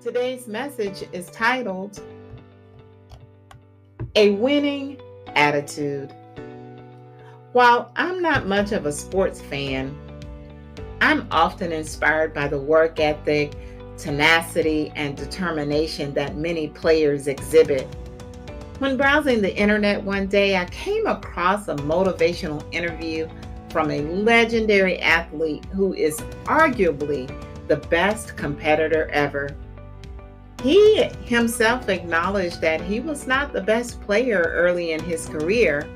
Today's message is titled, A Winning Attitude. While I'm not much of a sports fan, I'm often inspired by the work ethic, tenacity, and determination that many players exhibit. When browsing the internet one day, I came across a motivational interview from a legendary athlete who is arguably the best competitor ever. He himself acknowledged that he was not the best player early in his career.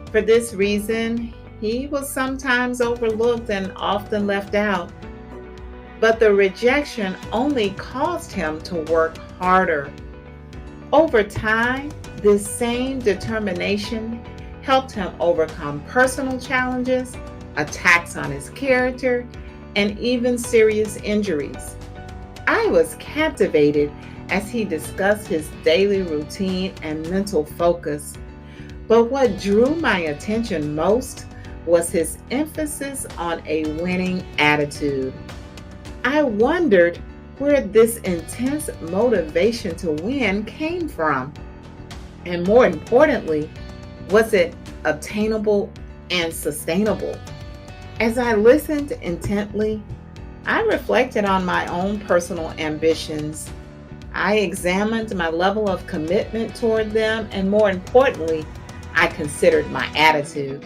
For this reason, he was sometimes overlooked and often left out. But the rejection only caused him to work harder. Over time, this same determination helped him overcome personal challenges, attacks on his character, and even serious injuries. I was captivated as he discussed his daily routine and mental focus. But what drew my attention most was his emphasis on a winning attitude. I wondered where this intense motivation to win came from. And more importantly, was it obtainable and sustainable? As I listened intently, I reflected on my own personal ambitions. I examined my level of commitment toward them, and more importantly, I considered my attitude.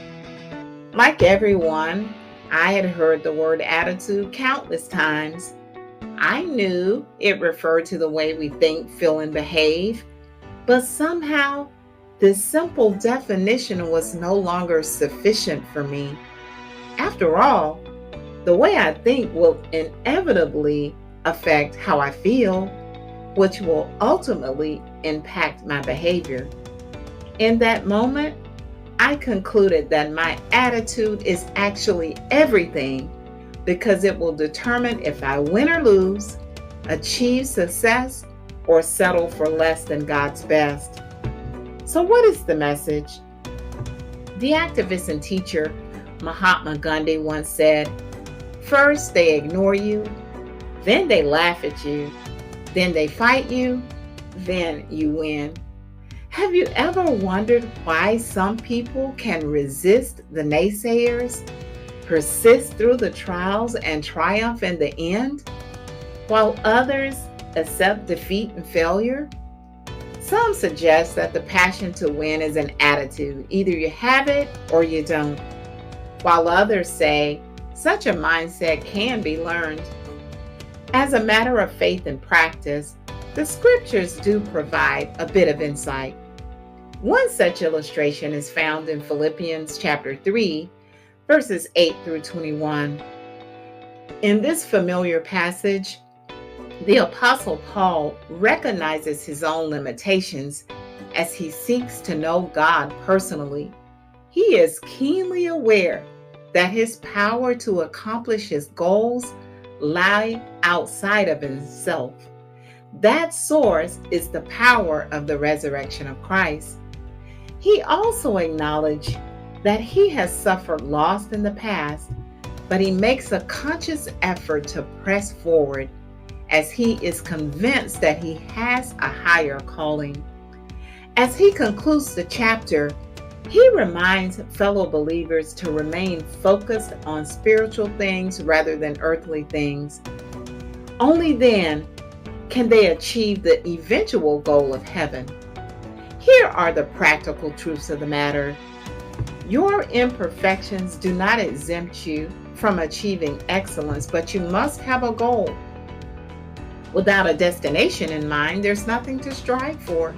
Like everyone, I had heard the word attitude countless times. I knew it referred to the way we think, feel, and behave, but somehow this simple definition was no longer sufficient for me. After all, the way I think will inevitably affect how I feel, which will ultimately impact my behavior. In that moment, I concluded that my attitude is actually everything because it will determine if I win or lose, achieve success, or settle for less than God's best. So what is the message? The activist and teacher Mahatma Gandhi once said, "First they ignore you, then they laugh at you, then they fight you, then you win." Have you ever wondered why some people can resist the naysayers, persist through the trials, and triumph in the end, while others accept defeat and failure? Some suggest that the passion to win is an attitude. Either you have it or you don't. While others say such a mindset can be learned. As a matter of faith and practice, the scriptures do provide a bit of insight. One such illustration is found in Philippians chapter 3, verses 8 through 21. In this familiar passage, the Apostle Paul recognizes his own limitations as he seeks to know God personally. He is keenly aware that his power to accomplish his goals lie outside of himself. That source is the power of the resurrection of Christ. He also acknowledged that he has suffered loss in the past, but he makes a conscious effort to press forward as he is convinced that he has a higher calling. As he concludes the chapter, he reminds fellow believers to remain focused on spiritual things rather than earthly things. Only then can they achieve the eventual goal of heaven. Here are the practical truths of the matter. Your imperfections do not exempt you from achieving excellence, but you must have a goal. Without a destination in mind, there's nothing to strive for.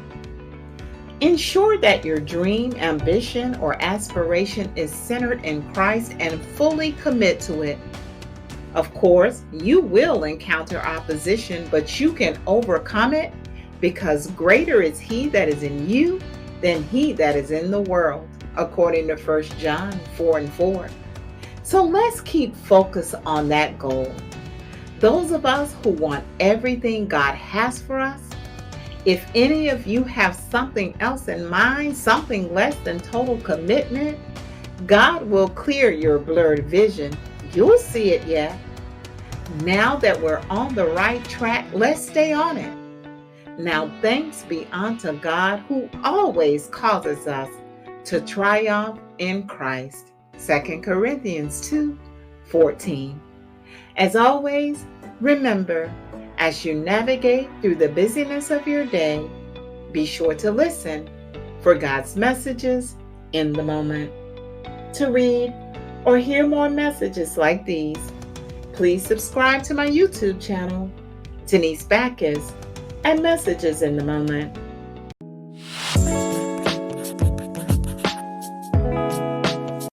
Ensure that your dream, ambition, or aspiration is centered in Christ and fully commit to it. Of course, you will encounter opposition, but you can overcome it because greater is He that is in you than he that is in the world, according to 1 John 4:4. So let's keep focused on that goal. Those of us who want everything God has for us, if any of you have something else in mind, something less than total commitment, God will clear your blurred vision. You'll see it yet. Now that we're on the right track, let's stay on it. Now thanks be unto God who always causes us to triumph in Christ. 2 Corinthians 2:14. As always, remember, as you navigate through the busyness of your day, be sure to listen for God's messages in the moment. To read or hear more messages like these, please subscribe to my YouTube channel, Denise Backus, and Messages in the Moment.